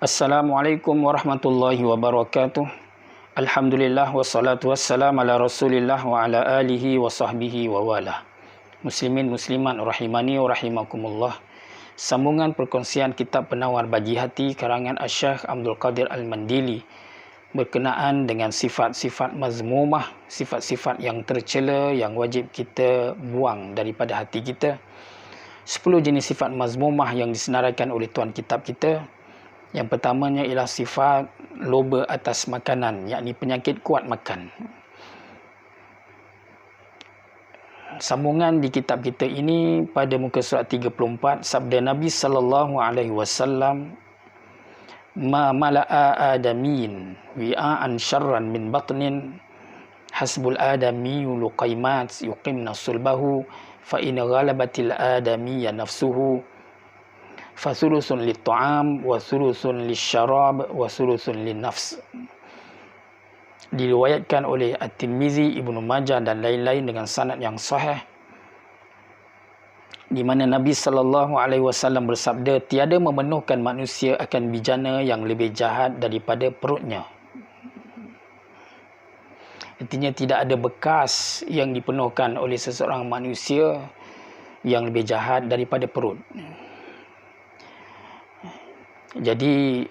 Assalamualaikum warahmatullahi wabarakatuh. Alhamdulillah wassalatu wassalam ala Rasulillah wa ala alihi wa sahbihi wa wala. Muslimin muslimat rahimani wa rahimakumullah. Sambungan perkongsian kitab Penawar Bagi Hati karangan Asy-Syaikh Abdul Qadir Al-Mandili berkenaan dengan sifat-sifat mazmumah, sifat-sifat yang tercela yang wajib kita buang daripada hati kita. 10 jenis sifat mazmumah yang disenaraikan oleh tuan kitab kita. Yang pertamanya ialah sifat loba atas makanan, yakni penyakit kuat makan. Sambungan di kitab kita ini pada muka surat 34, sabda Nabi sallallahu alaihi wasallam, "Ma mala'a adamin wi'an syarran min batnin hasbul adami luqaimat yuqimna sulbahu fa in ghalabatil adamiyya nafsuhu fasulusun lit-ta'am wa sulusun lisyarab wa sulusun lin-nafs." Diriwayatkan oleh At-Tirmizi, Ibnu Majah dan lain-lain dengan sanad yang sahih, di mana Nabi sallallahu alaihi wasallam bersabda, tiada memenuhkan manusia akan bijana yang lebih jahat daripada perutnya. Artinya tidak ada bekas yang dipenuhkan oleh seseorang manusia yang lebih jahat daripada perut. Jadi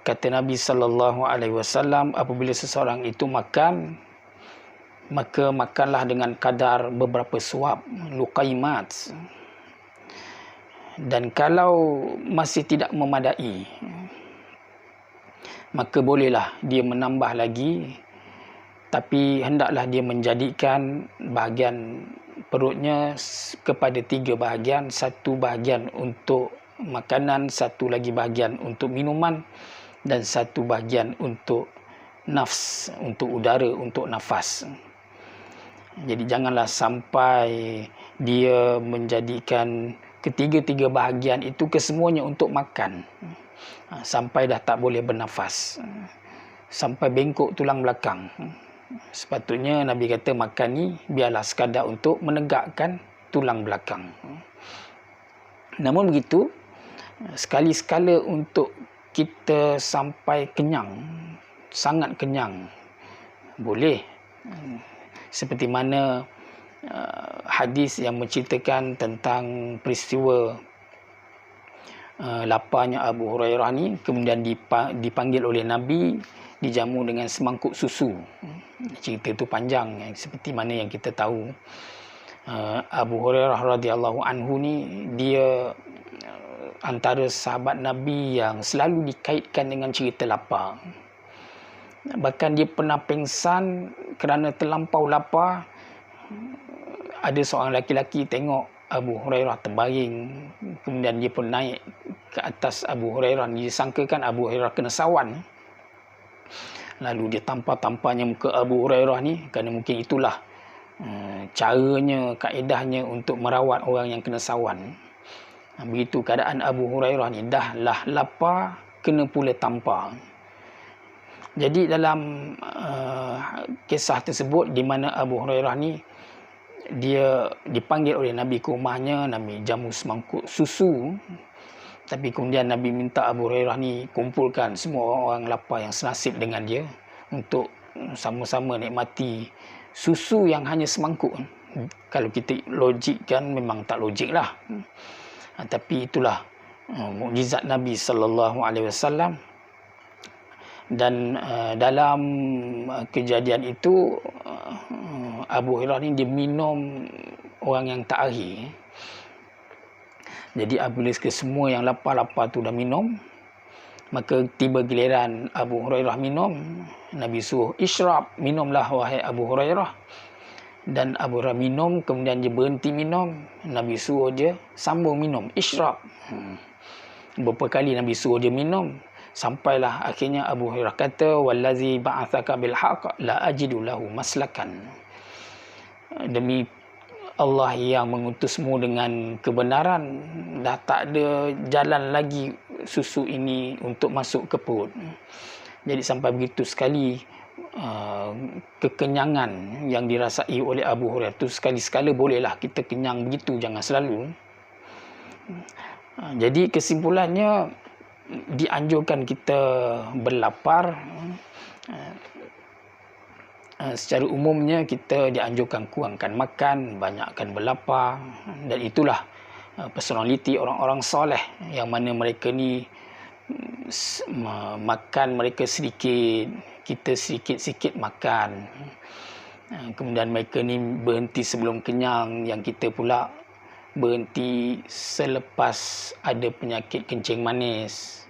kata Nabi sallallahu alaihi wasallam, apabila seseorang itu makan, maka makanlah dengan kadar beberapa suap, luqaimat. Dan kalau masih tidak memadai, maka bolehlah dia menambah lagi, tapi hendaklah dia menjadikan bahagian perutnya kepada 3 bahagian, 1 bahagian untuk makanan, 1 lagi bahagian untuk minuman, dan 1 bahagian untuk nafs, untuk udara, untuk nafas. Jadi janganlah sampai dia menjadikan ketiga-tiga bahagian itu kesemuanya untuk makan, sampai dah tak boleh bernafas, sampai bengkok tulang belakang. Sepatutnya Nabi kata makan ni biarlah sekadar untuk menegakkan tulang belakang. Namun begitu, sekali-sekala untuk kita sampai kenyang, sangat kenyang, boleh. Seperti mana hadis yang menceritakan tentang peristiwa laparnya Abu Hurairah ni, kemudian dipanggil oleh Nabi, dijamu dengan semangkuk susu. Cerita itu panjang, seperti mana yang kita tahu. Abu Hurairah radhiyallahu anhu ni, dia antara sahabat Nabi yang selalu dikaitkan dengan cerita lapar. Bahkan dia pernah pengsan kerana terlampau lapar. Ada seorang lelaki tengok Abu Hurairah terbaring, kemudian dia pun naik ke atas Abu Hurairah. Dia sangkakan Abu Hurairah kena sawan. Lalu dia tampar-tamparnya muka Abu Hurairah ni, kerana mungkin itulah caranya, kaedahnya untuk merawat orang yang kena sawan. Begitu keadaan Abu Hurairah ni, dah lah lapar, kena pula tampar. Jadi dalam kisah tersebut, di mana Abu Hurairah ni, dia dipanggil oleh Nabi ke rumahnya, Nabi jamu semangkuk susu. Tapi kemudian Nabi minta Abu Hurairah ni kumpulkan semua orang lapar yang senasib dengan dia untuk sama-sama nikmati susu yang hanya semangkuk. Kalau kita logikkan, memang tak logik lah. Tapi itulah mukjizat Nabi sallallahu alaihi wasallam. Dan dalam kejadian itu, Abu Hurairah ni dia minum orang yang tak akhir. Jadi apabila semua yang lapar-lapar tu dah minum, maka tiba giliran Abu Hurairah minum. Nabi suruh, "Isyrab, minumlah wahai Abu Hurairah." Dan Abu Hurairah minum, kemudian dia berhenti minum. Nabi suruh dia sambung minum, "Isyrab." Beberapa kali Nabi suruh dia minum, sampailah akhirnya Abu Hurairah kata, "Wallazi ba'atsaka bil haqq la ajidu lahu maslakan." Demi Allah yang mengutusmu dengan kebenaran, dah tak ada jalan lagi susu ini untuk masuk ke perut. Jadi sampai begitu sekali kekenyangan yang dirasai oleh Abu Hurairah itu. Sekali-sekala bolehlah kita kenyang begitu, jangan selalu. Jadi kesimpulannya, dianjurkan kita berlapar. Secara umumnya kita dianjurkan kurangkan makan, banyakkan berlapar, dan itulah personaliti orang-orang soleh yang mana mereka ni makan mereka sedikit, kita sikit-sikit makan. Kemudian mereka ni berhenti sebelum kenyang, yang kita pula berhenti selepas ada penyakit kencing manis.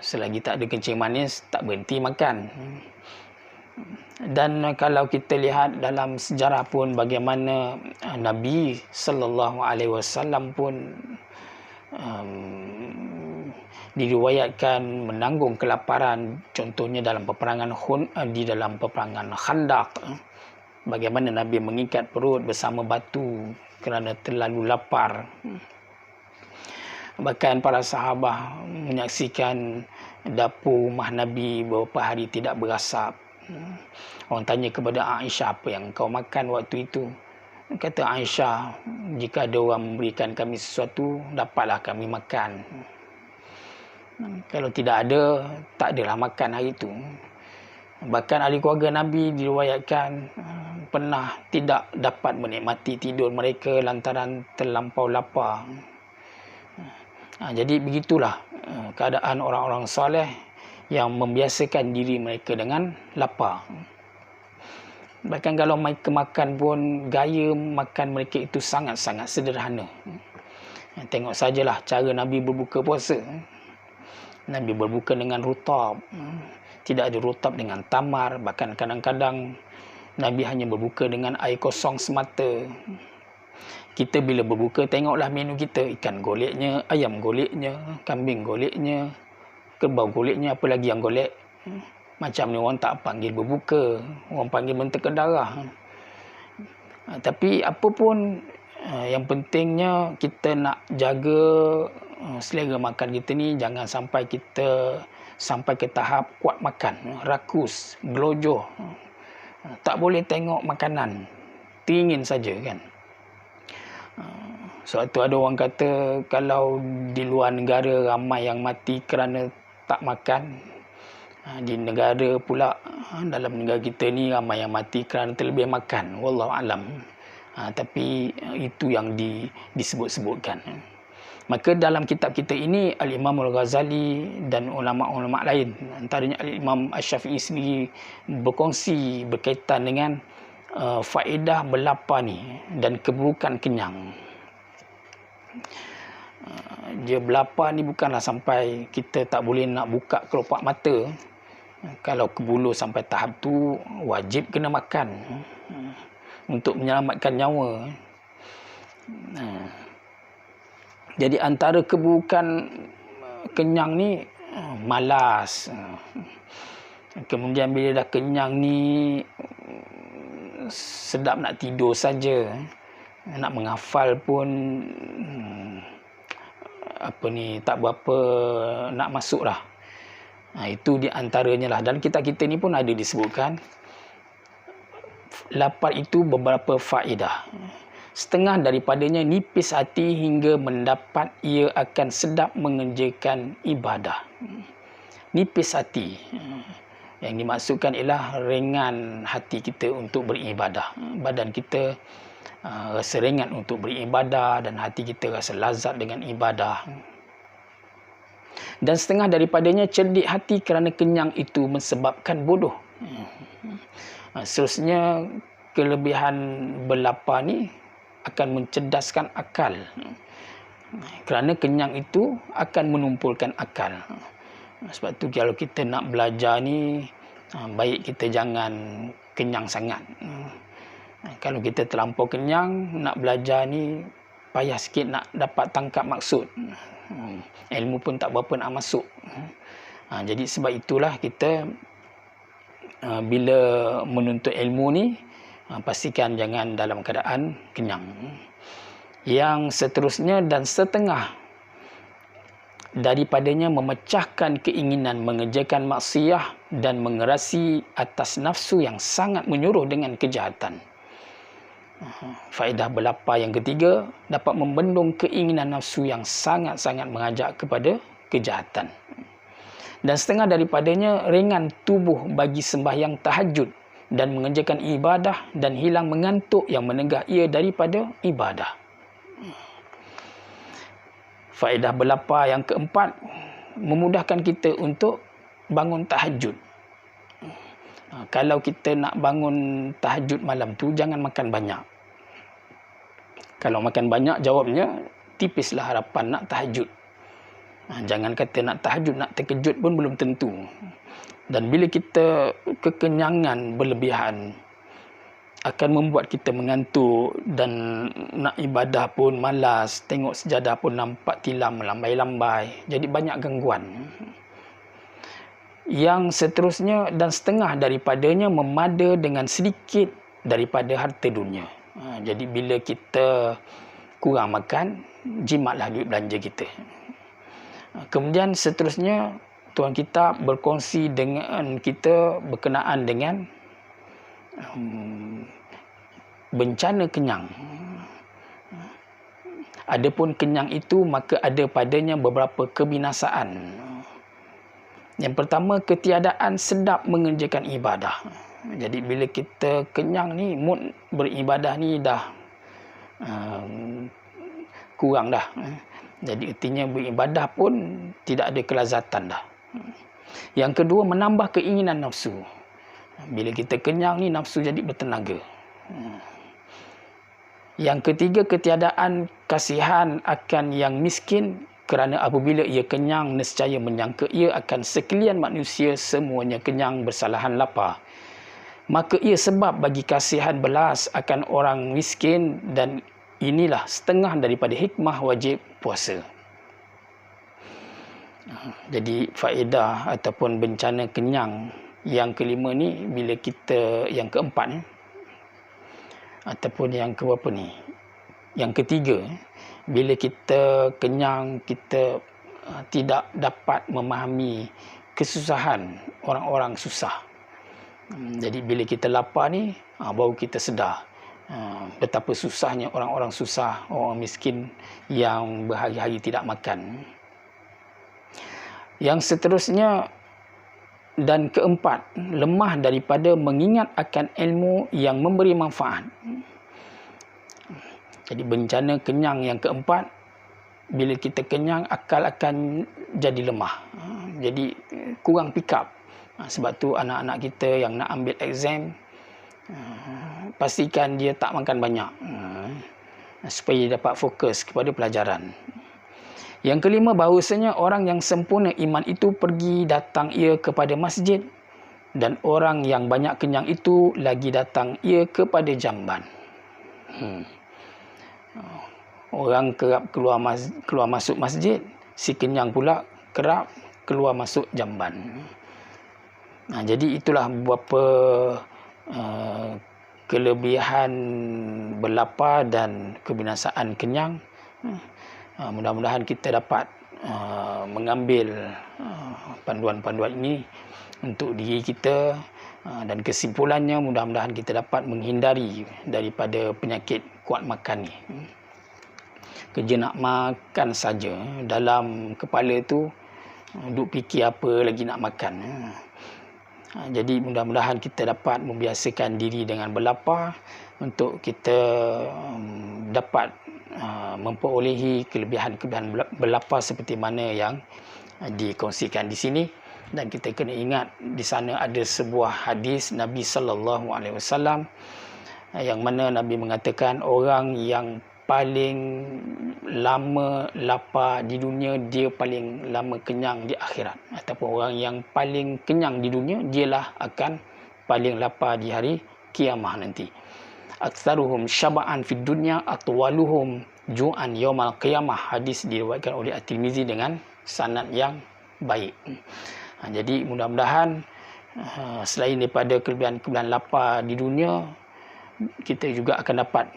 Selagi tak ada kencing manis, tak berhenti makan. Dan kalau kita lihat dalam sejarah pun bagaimana Nabi sallallahu alaihi wasallam pun diriwayatkan menanggung kelaparan, contohnya dalam peperangan Khandaq, bagaimana Nabi mengikat perut bersama batu kerana terlalu lapar. Bahkan para sahabat menyaksikan dapur rumah Nabi beberapa hari tidak berasap. Orang tanya kepada Aisyah, apa yang kau makan waktu itu? Kata Aisyah, jika ada orang memberikan kami sesuatu, dapatlah kami makan. Kalau tidak ada, tak adalah makan hari itu. Bahkan ahli keluarga Nabi diriwayatkan pernah tidak dapat menikmati tidur mereka lantaran terlampau lapar. Jadi begitulah keadaan orang-orang soleh yang membiasakan diri mereka dengan lapar. Bahkan kalau mereka makan pun, gaya makan mereka itu sangat-sangat sederhana. Tengok sajalah cara Nabi berbuka puasa. Nabi berbuka dengan rutab. Tidak ada rutab dengan tamar. Bahkan kadang-kadang Nabi hanya berbuka dengan air kosong semata. Kita bila berbuka, tengoklah menu kita. Ikan goleknya, ayam goleknya, kambing goleknya, kerbau goleknya, apa lagi yang golek. Macam ni orang tak panggil berbuka. Orang panggil mentega darah. Tapi apa pun, yang pentingnya kita nak jaga selera makan kita ni, jangan sampai kita sampai ke tahap kuat makan, rakus, gelojoh. Tak boleh tengok makanan, teringin saja kan. Sebab tu ada orang kata kalau di luar negara ramai yang mati kerana tak makan. Di negara pula, dalam negara kita ni ramai yang mati kerana terlebih makan. Wallahu alam. Tapi itu yang disebut-sebutkan. Maka dalam kitab kita ini, Al-Imam Al-Ghazali dan ulama-ulama lain, antaranya Al-Imam Asy-Syafi'i sendiri berkongsi berkaitan dengan faedah berlapar ni dan keburukan kenyang. Dia berlapar ni bukanlah sampai kita tak boleh nak buka kelopak mata. Kalau kebuluh sampai tahap tu, wajib kena makan untuk menyelamatkan nyawa. Jadi antara keburukan kenyang ni, malas. Kemudian bila dah kenyang ni, sedap nak tidur saja. Nak menghafal pun tak berapa nak masuk lah. Itu di antaranya lah. Dan kita ni pun ada disebutkan lapar itu beberapa faedah. Setengah daripadanya nipis hati hingga mendapat ia akan sedap mengerjakan ibadah. Nipis hati. Yang dimaksudkan ialah ringan hati kita untuk beribadah. Badan kita rasa ringan untuk beribadah dan hati kita rasa lazat dengan ibadah. Dan setengah daripadanya cerdik hati kerana kenyang itu menyebabkan bodoh. Seterusnya, kelebihan berlapar ni akan mencerdaskan akal. Kerana kenyang itu akan menumpulkan akal. Sebab tu kalau kita nak belajar ni, baik kita jangan kenyang sangat. Kalau kita terlampau kenyang, nak belajar ni payah sikit nak dapat tangkap maksud. Ilmu pun tak berapa nak masuk. Jadi sebab itulah kita bila menuntut ilmu ni, pastikan jangan dalam keadaan kenyang. Yang seterusnya dan setengah daripadanya memecahkan keinginan mengerjakan maksiat dan mengerasi atas nafsu yang sangat menyuruh dengan kejahatan. Faedah berlapar yang ketiga, dapat membendung keinginan nafsu yang sangat-sangat mengajak kepada kejahatan. Dan setengah daripadanya ringan tubuh bagi sembahyang tahajud dan mengerjakan ibadah dan hilang mengantuk yang menegah ia daripada ibadah. Faedah berlapar yang keempat, memudahkan kita untuk bangun tahajud. Kalau kita nak bangun tahajud malam tu, jangan makan banyak. Kalau makan banyak, jawabnya tipislah harapan nak tahajud. Jangan kata nak tahajud, nak terkejut pun belum tentu. Dan bila kita kekenyangan berlebihan, akan membuat kita mengantuk dan nak ibadah pun malas, tengok sejadah pun nampak tilam melambai-lambai. Jadi banyak gangguan. Yang seterusnya dan setengah daripadanya memada dengan sedikit daripada harta dunia. Jadi bila kita kurang makan, jimatlah duit belanja kita. Kemudian seterusnya, Tuan kita berkongsi dengan kita berkenaan dengan bencana kenyang. Adapun kenyang itu, maka ada padanya beberapa kebinasaan. Yang pertama, ketiadaan sedap mengerjakan ibadah. Jadi bila kita kenyang ni, mood beribadah ni dah kurang dah. Jadi artinya beribadah pun tidak ada kelazatan dah. Yang kedua, menambah keinginan nafsu. Bila kita kenyang ni, nafsu jadi bertenaga. Yang ketiga, ketiadaan kasihan akan yang miskin, kerana apabila ia kenyang, nescaya menyangka ia akan sekalian manusia semuanya kenyang bersalahan lapar. Maka ia sebab bagi kasihan belas akan orang miskin, dan inilah setengah daripada hikmah wajib puasa. Jadi faedah ataupun bencana kenyang yang kelima ni, bila kita, yang keempat ni, ataupun yang keberapa ni, yang ketiga, bila kita kenyang, kita tidak dapat memahami kesusahan orang-orang susah. Jadi bila kita lapar ni, baru kita sedar betapa susahnya orang-orang susah, orang miskin yang berhari-hari tidak makan. Yang seterusnya dan keempat, lemah daripada mengingat akan ilmu yang memberi manfaat. Jadi bencana kenyang yang keempat, bila kita kenyang, akal akan jadi lemah. Jadi kurang pick up. Sebab tu anak-anak kita yang nak ambil exam, pastikan dia tak makan banyak, supaya dia dapat fokus kepada pelajaran. Yang kelima, bahawasanya orang yang sempurna iman itu pergi datang ia kepada masjid, dan orang yang banyak kenyang itu lagi datang ia kepada jamban. Orang kerap keluar masuk masjid, si kenyang pula kerap keluar masuk jamban. Jadi itulah beberapa kelebihan berlapar dan kebinasaan kenyang. Mudah-mudahan kita dapat mengambil panduan-panduan ini untuk diri kita, dan kesimpulannya, mudah-mudahan kita dapat menghindari daripada penyakit kuat makan ni. Kerja nak makan saja, dalam kepala tu duk fikir apa lagi nak makan. Jadi mudah-mudahan kita dapat membiasakan diri dengan berlapar untuk kita dapat memperolehi kelebihan-kelebihan berlapar seperti mana yang dikongsikan di sini. Dan kita kena ingat, di sana ada sebuah hadis Nabi SAW yang mana Nabi mengatakan orang yang paling lama lapar di dunia, dia paling lama kenyang di akhirat. Ataupun orang yang paling kenyang di dunia, dialah akan paling lapar di hari kiamah nanti. Aktsaruhum syaba'an fid dunya atwaluhum ju'an yaumal qiyamah. Hadis diriwayatkan oleh At-Tirmizi dengan sanad yang baik. Jadi mudah-mudahan selain daripada kelebihan-kelebihan lapar di dunia, kita juga akan dapat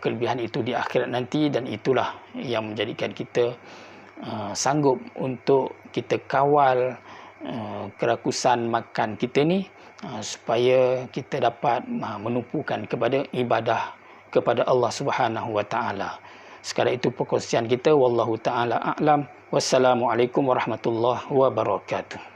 kelebihan itu di akhirat nanti, dan itulah yang menjadikan kita sanggup untuk kita kawal kerakusan makan kita ni, supaya kita dapat menumpukan kepada ibadah kepada Allah Subhanahu Wa Taala. Sekadar itu perkongsian kita. Wallahu ta'ala a'lam. Wassalamualaikum warahmatullahi wabarakatuh.